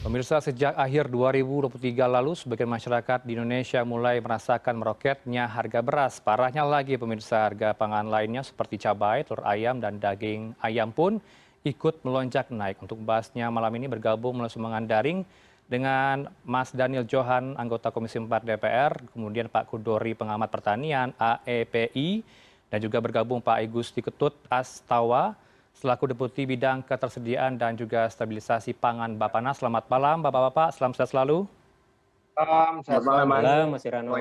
Pemirsa, sejak akhir 2023 lalu, sebagian masyarakat di Indonesia mulai merasakan meroketnya harga beras. Parahnya lagi, pemirsa, harga pangan lainnya seperti cabai, telur ayam, dan daging ayam pun ikut melonjak naik. Untuk membahasnya malam ini bergabung melalui sambungan daring dengan Mas Daniel Johan, anggota Komisi 4 DPR, kemudian Pak Kudori, pengamat pertanian AEPI, dan juga bergabung Pak Igusti Ketut Astawa, selaku Deputi Bidang Ketersediaan dan juga Stabilisasi Pangan Bappenas. Selamat malam Bapak-Bapak, selamat sehat selalu. Selamat malam Mas Irano.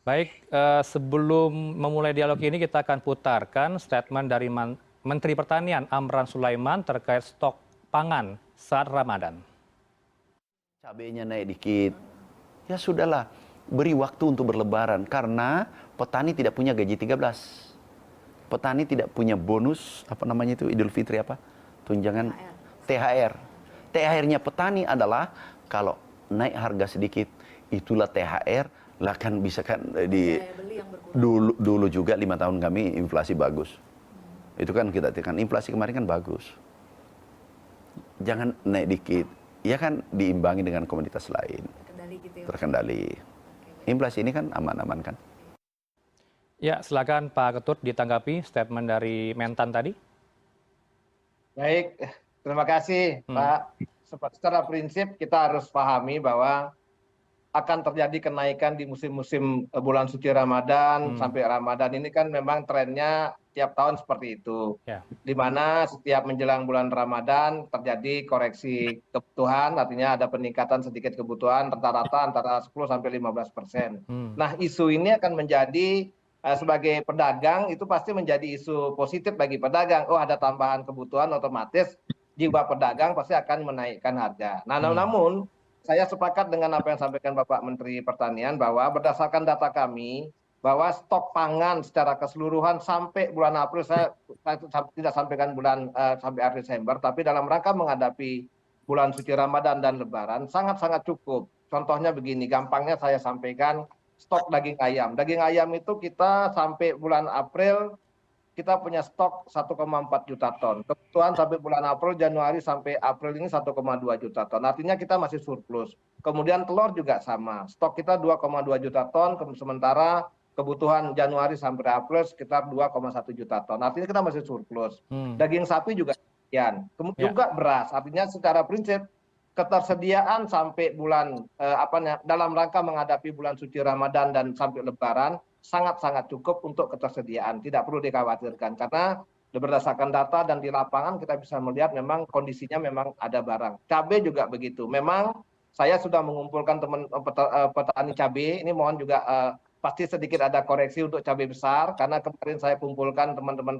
Baik, sebelum memulai dialog ini kita akan putarkan statement dari Menteri Pertanian Amran Sulaiman terkait stok pangan saat Ramadan. Cabainya naik dikit, ya sudahlah, beri waktu untuk berlebaran karena petani tidak punya gaji 13. Petani tidak punya bonus, apa namanya itu, Idul Fitri apa? Tunjangan THR. THR-nya petani adalah kalau naik harga sedikit, itulah THR, lah kan bisa kan dulu juga 5 tahun kami inflasi bagus. Itu kan kita tekan, inflasi kemarin kan bagus. Jangan naik dikit, ya kan diimbangi dengan komoditas lain. Terkendali gitu ya. Terkendali. Inflasi ini kan aman-aman kan. Ya, silakan Pak Ketut ditanggapi statement dari Mentan tadi. Baik, terima kasih Pak. Secara prinsip kita harus pahami bahwa akan terjadi kenaikan di musim-musim bulan suci Ramadan sampai Ramadan ini kan memang trennya tiap tahun seperti itu. Ya. Di mana setiap menjelang bulan Ramadan terjadi koreksi kebutuhan, artinya ada peningkatan sedikit kebutuhan rata-rata antara 10 sampai 15%. Nah, isu ini akan menjadi sebagai pedagang itu pasti menjadi isu positif bagi pedagang. Oh, ada tambahan kebutuhan, otomatis jiwa pedagang pasti akan menaikkan harga. Nah, namun saya sepakat dengan apa yang disampaikan Bapak Menteri Pertanian bahwa berdasarkan data kami bahwa stok pangan secara keseluruhan sampai bulan April, saya tidak sampaikan bulan sampai akhir Desember, tapi dalam rangka menghadapi bulan suci Ramadan dan Lebaran sangat-sangat cukup. Contohnya begini, gampangnya saya sampaikan, stok daging ayam. Daging ayam itu kita sampai bulan April kita punya stok 1,4 juta ton. Kebutuhan sampai bulan April, Januari sampai April ini 1,2 juta ton. Artinya kita masih surplus. Kemudian telur juga sama. Stok kita 2,2 juta ton, sementara kebutuhan Januari sampai April sekitar 2,1 juta ton. Artinya kita masih surplus. Daging sapi juga sekian. Kemudian juga beras. Artinya secara prinsip ketersediaan sampai bulan dalam rangka menghadapi bulan suci Ramadan dan sampai Lebaran sangat-sangat cukup untuk ketersediaan, tidak perlu dikhawatirkan karena berdasarkan data dan di lapangan kita bisa melihat memang kondisinya memang ada barang. Cabai juga begitu. Memang saya sudah mengumpulkan teman petani cabai, ini mohon juga pasti sedikit ada koreksi untuk cabai besar karena kemarin saya kumpulkan teman-teman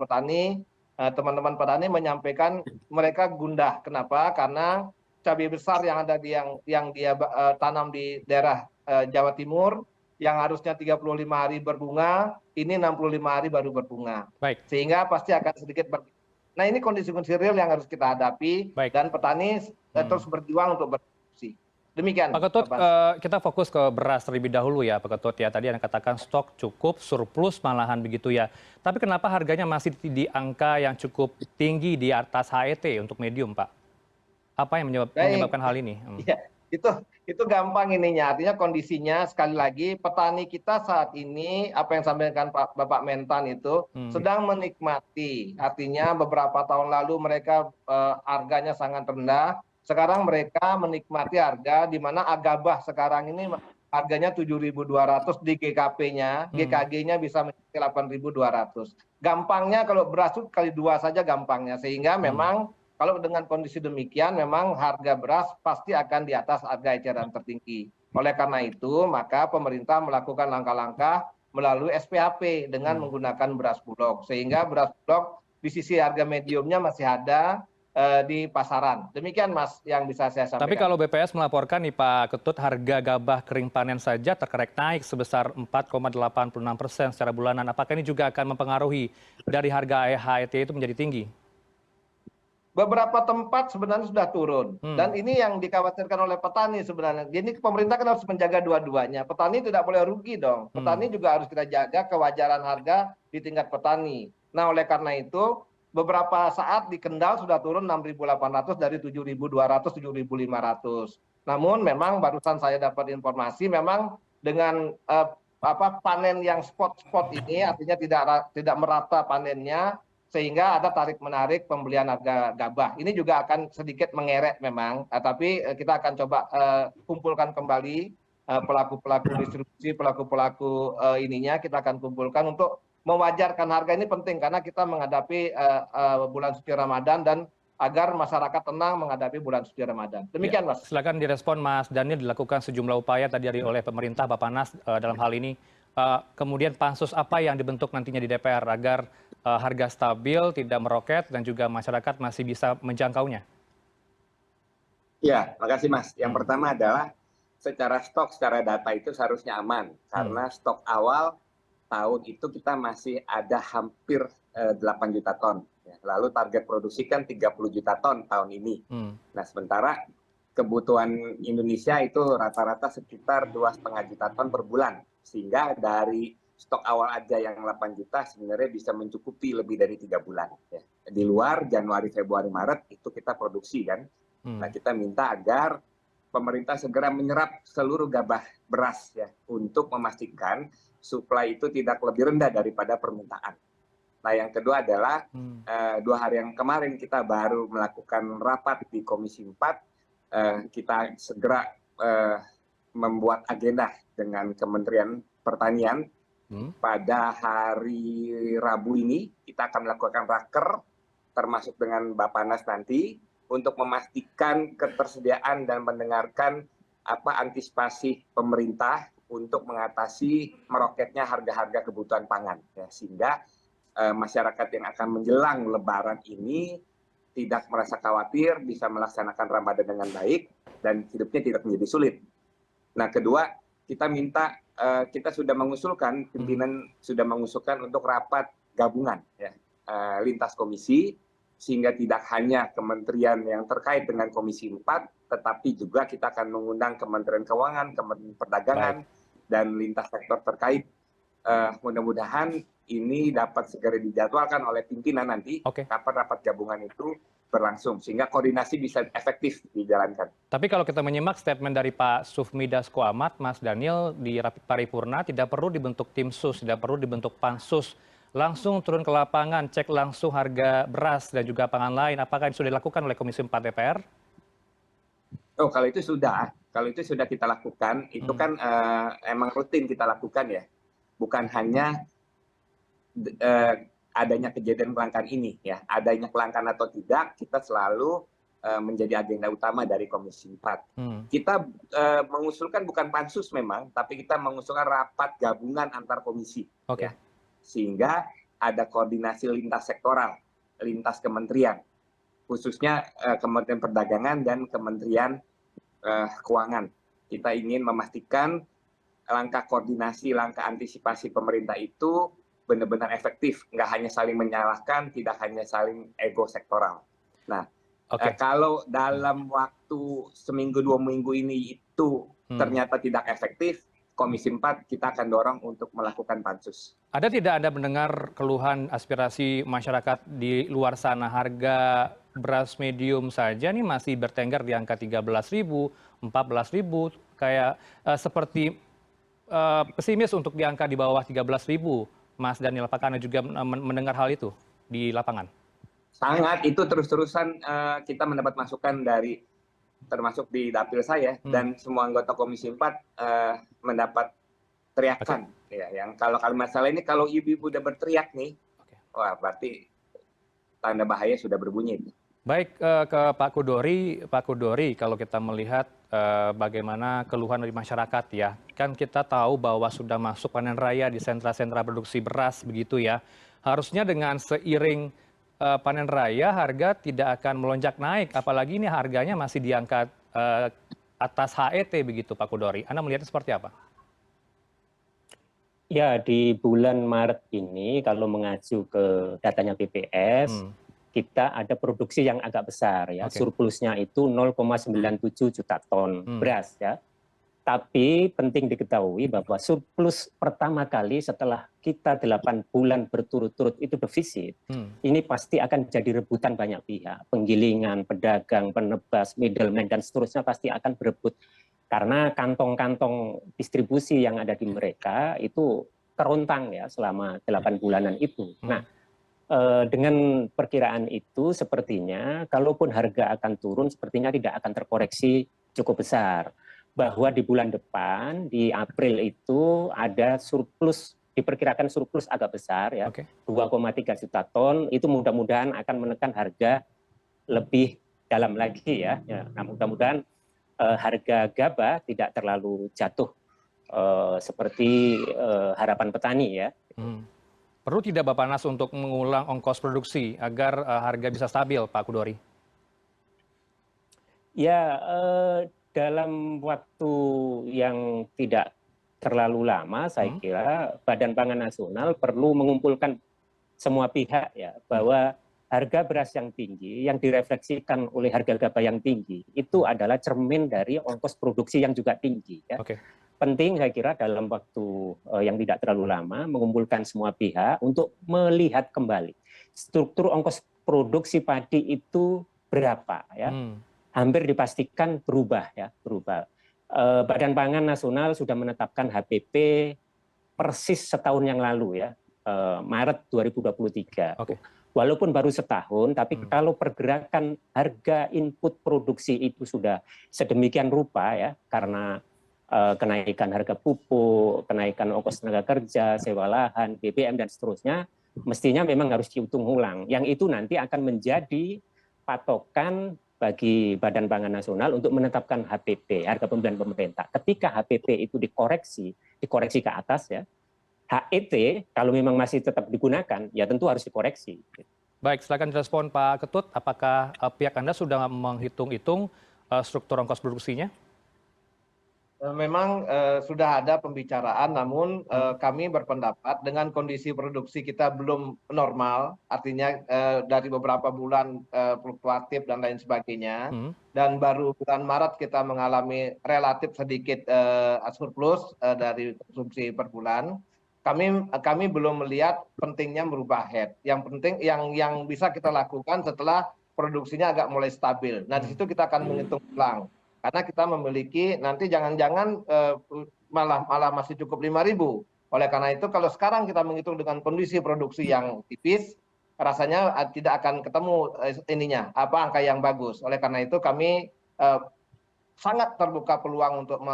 petani menyampaikan mereka gundah. Kenapa? Karena cabai besar yang ada yang dia tanam di daerah Jawa Timur yang harusnya 35 hari berbunga, ini 65 hari baru berbunga. Baik. Sehingga pasti akan sedikit Nah, ini kondisi-kondisi real yang harus kita hadapi. Baik. Dan petani terus berjuang untuk berproduksi. Demikian. Pak Ketut, kita fokus ke beras terlebih dahulu ya Pak Ketut ya. Tadi Anda katakan stok cukup, surplus malahan begitu ya. Tapi kenapa harganya masih di angka yang cukup tinggi di atas HET untuk medium, Pak? Apa yang menyebabkan hal ini? Iya, itu gampang ininya. Artinya kondisinya sekali lagi petani kita saat ini apa yang sampaikan Bapak Mentan itu sedang menikmati. Artinya beberapa tahun lalu mereka harganya sangat rendah. Sekarang mereka menikmati harga di mana Agabah sekarang ini harganya 7.200 di GKP-nya, GKG-nya bisa mencapai 8.200. Gampangnya kalau beras itu kali 2 saja gampangnya, sehingga memang kalau dengan kondisi demikian memang harga beras pasti akan di atas harga eceran tertinggi. Oleh karena itu maka pemerintah melakukan langkah-langkah melalui SPHP dengan menggunakan beras bulog. Sehingga beras bulog di sisi harga mediumnya masih ada di pasaran. Demikian Mas yang bisa saya sampaikan. Tapi kalau BPS melaporkan nih Pak Ketut, harga gabah kering panen saja terkerek naik sebesar 4,86% secara bulanan. Apakah ini juga akan mempengaruhi dari harga HET itu menjadi tinggi? Beberapa tempat sebenarnya sudah turun. Dan ini yang dikhawatirkan oleh petani sebenarnya. Jadi pemerintah kan harus menjaga dua-duanya. Petani tidak boleh rugi dong. Petani juga harus kita jaga kewajaran harga di tingkat petani. Nah oleh karena itu beberapa saat di Kendal sudah turun 6.800 dari 7.200, 7.500. Namun memang barusan saya dapat informasi memang dengan panen yang spot-spot ini artinya tidak merata panennya sehingga ada tarik-menarik pembelian harga gabah. Ini juga akan sedikit mengerek memang, tapi kita akan coba kumpulkan kembali pelaku-pelaku distribusi, pelaku-pelaku ininya kita akan kumpulkan untuk mewajarkan harga ini penting karena kita menghadapi bulan suci Ramadan dan agar masyarakat tenang menghadapi bulan suci Ramadan. Ya, Demikian, Mas. silakan direspon Mas Daniel, dilakukan sejumlah upaya tadi oleh pemerintah Bappenas dalam hal ini. Kemudian pansus apa yang dibentuk nantinya di DPR agar harga stabil, tidak meroket, dan juga masyarakat masih bisa menjangkaunya? Ya, makasih Mas. Yang pertama adalah secara stok, secara data itu seharusnya aman. Karena stok awal tahun itu kita masih ada hampir 8 juta ton. Lalu target produksi kan 30 juta ton tahun ini. Nah, sementara kebutuhan Indonesia itu rata-rata sekitar 2,5 juta ton per bulan. Sehingga dari stok awal aja yang 8 juta sebenarnya bisa mencukupi lebih dari 3 bulan. Di luar Januari, Februari, Maret itu kita produksi kan. Nah, kita minta agar pemerintah segera menyerap seluruh gabah beras ya untuk memastikan suplai itu tidak lebih rendah daripada permintaan. Nah, yang kedua adalah 2 hari yang kemarin kita baru melakukan rapat di Komisi 4. Kita segera membuat agenda dengan Kementerian Pertanian. Pada hari Rabu ini kita akan melakukan raker termasuk dengan Bappenas nanti untuk memastikan ketersediaan dan mendengarkan apa antisipasi pemerintah untuk mengatasi meroketnya harga-harga kebutuhan pangan ya, sehingga masyarakat yang akan menjelang Lebaran ini tidak merasa khawatir, bisa melaksanakan Ramadan dengan baik dan hidupnya tidak menjadi sulit. Nah, kedua, kita minta kita sudah mengusulkan, pimpinan sudah mengusulkan untuk rapat gabungan ya, lintas komisi, sehingga tidak hanya kementerian yang terkait dengan Komisi 4, tetapi juga kita akan mengundang Kementerian Keuangan, Kementerian Perdagangan, dan lintas sektor terkait. Mudah-mudahan ini dapat segera dijadwalkan oleh pimpinan nanti kapan rapat gabungan itu berlangsung, sehingga koordinasi bisa efektif dijalankan. Tapi kalau kita menyimak statement dari Pak Sufmi Dasko Ahmad, Mas Daniel, di rapat paripurna tidak perlu dibentuk tim sus, tidak perlu dibentuk pansus, langsung turun ke lapangan, cek langsung harga beras dan juga pangan lain. Apakah ini sudah dilakukan oleh Komisi 4 DPR? Oh, kalau itu sudah kita lakukan, itu kan emang rutin kita lakukan ya. Bukan hanya adanya kejadian kelangkaan ini ya, adanya kelangkaan atau tidak, kita selalu menjadi agenda utama dari Komisi 4. Kita mengusulkan bukan pansus memang, tapi kita mengusulkan rapat gabungan antar komisi. Ya. Sehingga ada koordinasi lintas sektoral, lintas kementerian, khususnya Kementerian Perdagangan dan Kementerian Keuangan. Kita ingin memastikan langkah koordinasi, langkah antisipasi pemerintah itu benar-benar efektif, nggak hanya saling menyalahkan, tidak hanya saling ego sektoral. Nah, kalau dalam waktu seminggu 2 minggu ini itu ternyata tidak efektif, Komisi 4 kita akan dorong untuk melakukan pansus. Ada tidak Anda mendengar keluhan aspirasi masyarakat di luar sana, harga beras medium saja nih masih bertengger di angka 13.000, 14.000, kayak seperti pesimis untuk di angka di bawah 13.000, Mas Daniel. Apakah Anda juga mendengar hal itu di lapangan? Sangat, itu terus-terusan kita mendapat masukan dari, termasuk di dapil saya, dan semua anggota Komisi 4 mendapat teriakan. Ya, yang kalau masalah ini, kalau ibu-ibu udah berteriak nih, wah berarti tanda bahaya sudah berbunyi. Baik, ke Pak Kudori. Pak Kudori, kalau kita melihat bagaimana keluhan dari masyarakat ya, kan kita tahu bahwa sudah masuk panen raya di sentra-sentra produksi beras begitu ya. Harusnya dengan seiring panen raya harga tidak akan melonjak naik, apalagi ini harganya masih di angka atas HET begitu Pak Kudori. Anda melihatnya seperti apa? Ya, di bulan Maret ini kalau mengacu ke datanya BPS, kita ada produksi yang agak besar ya, surplusnya itu 0,97 juta ton beras ya. Tapi penting diketahui bahwa surplus pertama kali setelah kita 8 bulan berturut-turut itu defisit, ini pasti akan jadi rebutan banyak pihak. Penggilingan, pedagang, penebas, middleman, dan seterusnya pasti akan berebut. Karena kantong-kantong distribusi yang ada di mereka itu kerontang ya selama 8 bulanan itu. Nah, dengan perkiraan itu sepertinya kalaupun harga akan turun, sepertinya tidak akan terkoreksi cukup besar. Bahwa di bulan depan, di April itu ada surplus, diperkirakan surplus agak besar ya, 2,3 juta ton, itu mudah-mudahan akan menekan harga lebih dalam lagi ya. Nah, mudah-mudahan harga gabah tidak terlalu jatuh seperti harapan petani ya. Perlu tidak Bapak Nas untuk mengulang ongkos produksi agar harga bisa stabil, Pak Kudori? Ya, dalam waktu yang tidak terlalu lama, saya kira Badan Pangan Nasional perlu mengumpulkan semua pihak ya, bahwa harga beras yang tinggi, yang direfleksikan oleh harga gabah yang tinggi, itu adalah cermin dari ongkos produksi yang juga tinggi. Ya. Penting saya kira dalam waktu yang tidak terlalu lama, mengumpulkan semua pihak untuk melihat kembali struktur ongkos produksi padi itu berapa ya. Hampir dipastikan berubah ya, berubah. Badan Pangan Nasional sudah menetapkan HPP persis setahun yang lalu ya, Maret 2023. Walaupun baru setahun, tapi kalau pergerakan harga input produksi itu sudah sedemikian rupa ya, karena kenaikan harga pupuk, kenaikan ongkos tenaga kerja, sewa lahan, BBM dan seterusnya, mestinya memang harus dihitung ulang. Yang itu nanti akan menjadi patokan bagi Badan Pangan Nasional untuk menetapkan HPP, harga pembelian pemerintah. Ketika HPP itu dikoreksi ke atas ya, HET kalau memang masih tetap digunakan, ya tentu harus dikoreksi. Baik, silakan direspon Pak Ketut. Apakah pihak Anda sudah menghitung-hitung struktur ongkos produksinya? Memang sudah ada pembicaraan, namun kami berpendapat dengan kondisi produksi kita belum normal, artinya dari beberapa bulan fluktuatif dan lain sebagainya, dan baru bulan Maret kita mengalami relatif sedikit surplus dari konsumsi per bulan. Kami belum melihat pentingnya merubah head. Yang penting yang bisa kita lakukan setelah produksinya agak mulai stabil. Nah, di situ kita akan menghitung ulang. Karena kita memiliki nanti jangan-jangan malah masih cukup 5.000. Oleh karena itu kalau sekarang kita menghitung dengan kondisi produksi yang tipis, rasanya tidak akan ketemu angka yang bagus. Oleh karena itu kami sangat terbuka peluang untuk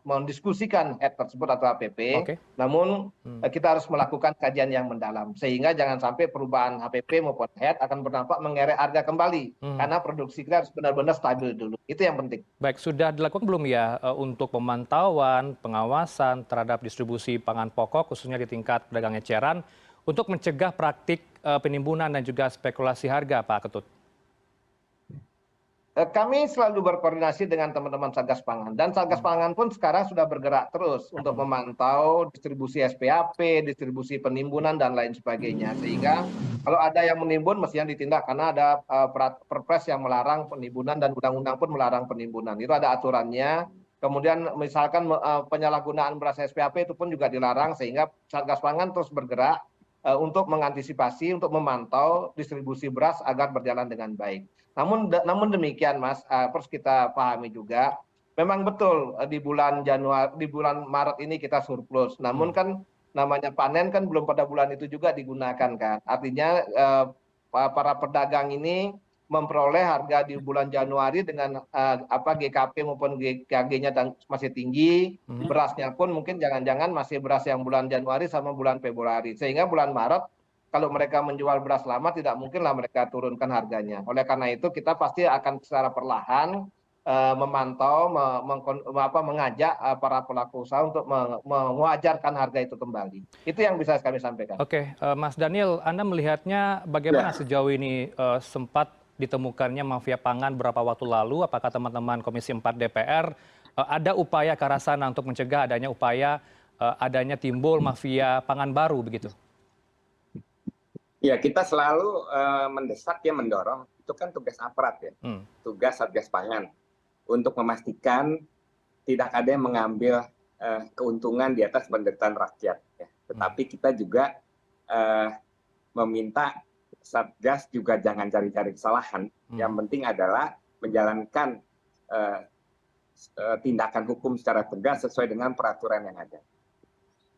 mendiskusikan head tersebut atau HPP. Namun kita harus melakukan kajian yang mendalam sehingga jangan sampai perubahan HPP maupun head akan berdampak mengerek harga kembali karena produksi kita harus benar-benar stabil dulu. Itu yang penting. Baik, sudah dilakukan belum ya untuk pemantauan, pengawasan terhadap distribusi pangan pokok khususnya di tingkat pedagang eceran untuk mencegah praktik penimbunan dan juga spekulasi harga, Pak Ketut? Kami selalu berkoordinasi dengan teman-teman Satgas Pangan dan Satgas Pangan pun sekarang sudah bergerak terus untuk memantau distribusi SPAP, distribusi penimbunan dan lain sebagainya, sehingga kalau ada yang menimbun mestinya ditindak karena ada perpres yang melarang penimbunan dan undang-undang pun melarang penimbunan, itu ada aturannya. Kemudian misalkan penyalahgunaan beras SPAP itu pun juga dilarang, sehingga Satgas Pangan terus bergerak untuk mengantisipasi, untuk memantau distribusi beras agar berjalan dengan baik. Namun demikian, Mas, terus kita pahami juga, memang betul di bulan Maret ini kita surplus. Namun kan namanya panen kan belum pada bulan itu juga digunakan kan. Artinya para pedagang ini memperoleh harga di bulan Januari dengan GKP maupun GKG-nya masih tinggi, berasnya pun mungkin jangan-jangan masih beras yang bulan Januari sama bulan Februari, sehingga bulan Maret kalau mereka menjual beras lama tidak mungkinlah mereka turunkan harganya. Oleh karena itu kita pasti akan secara perlahan memantau, mengajak para pelaku usaha untuk mewajarkan harga itu kembali. Itu yang bisa kami sampaikan. Oke, Mas Daniel, Anda melihatnya bagaimana sejauh ini sempat ditemukannya mafia pangan beberapa waktu lalu? Apakah teman-teman Komisi 4 DPR ada upaya ke arah sana untuk mencegah adanya upaya adanya timbul mafia pangan baru begitu? Ya, kita selalu mendesak ya, mendorong. Itu kan tugas aparat ya, tugas Satgas Pangan untuk memastikan tidak ada yang mengambil keuntungan di atas penderitaan rakyat, ya. Tetapi kita juga meminta Satgas juga jangan cari-cari kesalahan. Yang penting adalah menjalankan tindakan hukum secara tegas sesuai dengan peraturan yang ada.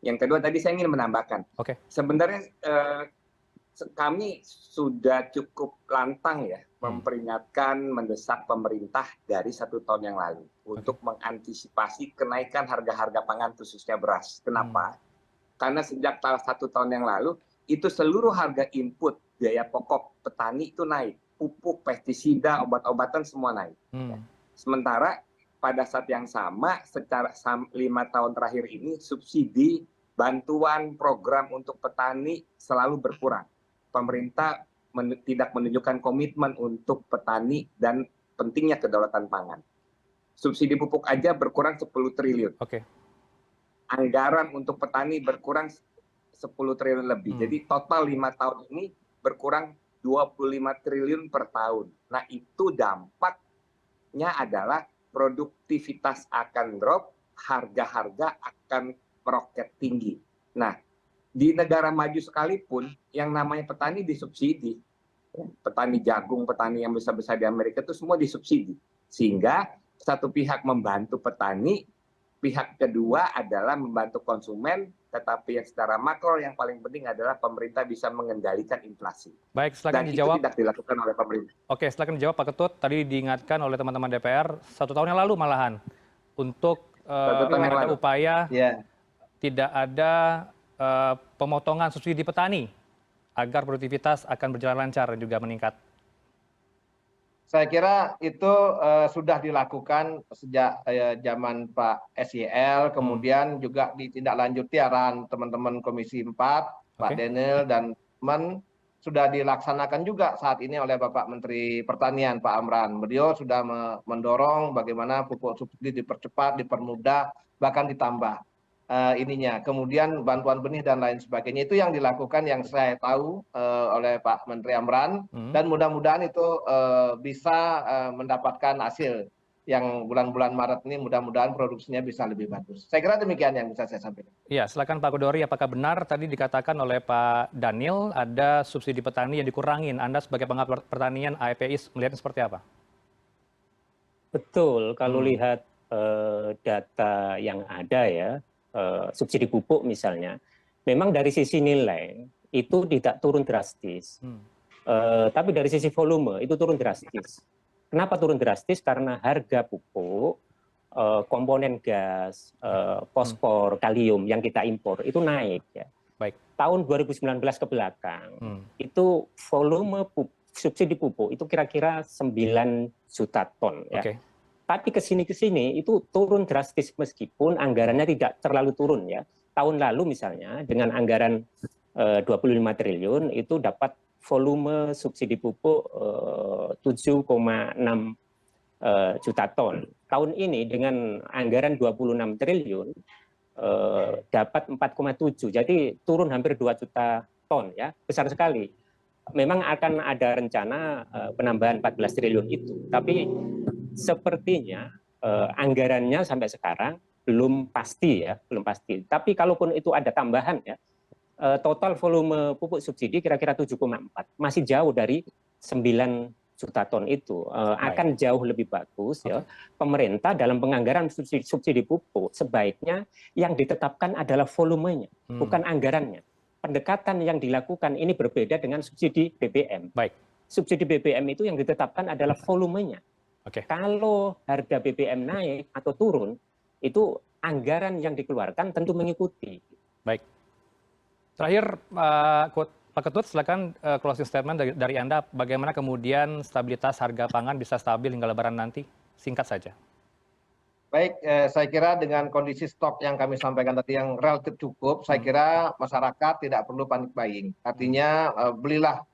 Yang kedua tadi saya ingin menambahkan, sebenarnya kami sudah cukup lantang ya memperingatkan, mendesak pemerintah dari 1 tahun yang lalu untuk mengantisipasi kenaikan harga-harga pangan khususnya beras. Kenapa? Karena sejak 1 tahun yang lalu itu seluruh harga input biaya pokok petani itu naik, pupuk, pestisida, obat-obatan semua naik. Sementara pada saat yang sama, secara 5 tahun terakhir ini subsidi, bantuan, program untuk petani selalu berkurang. Pemerintah tidak menunjukkan komitmen untuk petani dan pentingnya kedaulatan pangan. Subsidi pupuk aja berkurang 10 triliun. Anggaran untuk petani berkurang 10 triliun lebih. Jadi total 5 tahun ini berkurang 25 triliun per tahun. Nah, itu dampaknya adalah produktivitas akan drop, harga-harga akan meroket tinggi. Nah, di negara maju sekalipun yang namanya petani disubsidi. Petani jagung, petani yang besar-besar di Amerika itu semua disubsidi. Sehingga satu pihak membantu petani, pihak kedua adalah membantu konsumen, tetapi yang secara makro yang paling penting adalah pemerintah bisa mengendalikan inflasi. Baik, silakan Dan dijawab. itu tidak dilakukan oleh pemerintah. Oke, silakan dijawab Pak Ketut. Tadi diingatkan oleh teman-teman DPR 1 tahun yang lalu malahan untuk ada upaya tidak ada pemotongan subsidi petani agar produktivitas akan berjalan lancar dan juga meningkat. Saya kira itu sudah dilakukan sejak zaman Pak SYL, kemudian juga ditindaklanjuti arahan teman-teman Komisi 4, Pak Daniel dan teman, sudah dilaksanakan juga saat ini oleh Bapak Menteri Pertanian, Pak Amran. Beliau sudah mendorong bagaimana pupuk subsidi dipercepat, dipermudah, bahkan ditambah kemudian bantuan benih dan lain sebagainya, itu yang dilakukan yang saya tahu oleh Pak Menteri Amran, dan mudah-mudahan itu bisa mendapatkan hasil yang bulan-bulan Maret ini, mudah-mudahan produksinya bisa lebih bagus. Saya kira demikian yang bisa saya sampaikan. Iya, silakan Pak Kodori, apakah benar tadi dikatakan oleh Pak Daniel ada subsidi petani yang dikurangin? Anda sebagai pengamat pertanian AEPI melihatnya seperti apa? Betul, kalau lihat data yang ada ya, subsidi pupuk misalnya, memang dari sisi nilai itu tidak turun drastis, tapi dari sisi volume itu turun drastis. Kenapa turun drastis? Karena harga pupuk, komponen gas, fosfor, kalium yang kita impor itu naik ya. Baik. Tahun 2019 ke belakang itu volume subsidi pupuk itu kira-kira 9 juta ton ya. Tapi kesini itu turun drastis meskipun anggarannya tidak terlalu turun ya. Tahun lalu misalnya dengan anggaran 25 triliun itu dapat volume subsidi pupuk 7,6 juta ton. Tahun ini dengan anggaran 26 triliun dapat 4,7. Jadi turun hampir 2 juta ton ya. Besar sekali. Memang akan ada rencana penambahan 14 triliun itu. Tapi sepertinya anggarannya sampai sekarang belum pasti ya, belum pasti. Tapi kalaupun itu ada tambahan ya, total volume pupuk subsidi kira-kira 7,4, masih jauh dari 9 juta ton itu. Akan jauh lebih bagus ya. Pemerintah dalam penganggaran subsidi pupuk sebaiknya yang ditetapkan adalah volumenya, bukan anggarannya. Pendekatan yang dilakukan ini berbeda dengan subsidi BBM. Subsidi BBM itu yang ditetapkan adalah volumenya. Kalau harga BBM naik atau turun, itu anggaran yang dikeluarkan tentu mengikuti. Baik. Terakhir, Pak Ketut, silakan closing statement dari Anda. Bagaimana kemudian stabilitas harga pangan bisa stabil hingga Lebaran nanti? Singkat saja. Baik, saya kira dengan kondisi stok yang kami sampaikan tadi yang relatif cukup, saya kira masyarakat tidak perlu panik buying. Artinya belilah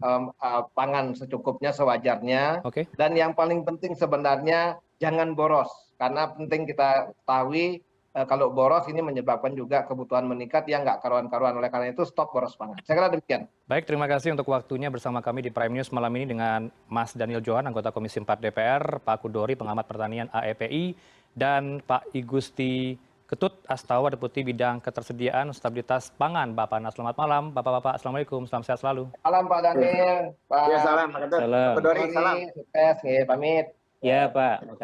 pangan secukupnya, sewajarnya. Dan yang paling penting sebenarnya jangan boros. Karena penting kita ketahui kalau boros ini menyebabkan juga kebutuhan meningkat yang nggak karuan-karuan. Oleh karena itu stop boros pangan. Saya kira demikian. Baik, terima kasih untuk waktunya bersama kami di Prime News malam ini dengan Mas Daniel Johan, anggota Komisi 4 DPR, Pak Kudori, pengamat pertanian AEPI, dan Pak Igusti Ketut Astawa, Deputi Bidang Ketersediaan Stabilitas Pangan Bappenas. Selamat malam, Bapak-Bapak. Assalamualaikum, salam sehat selalu. Salam Pak Daniel. Pak Ya, salam. Pak Salam. Dori, salam. Sukses, pamit. Ya Pak.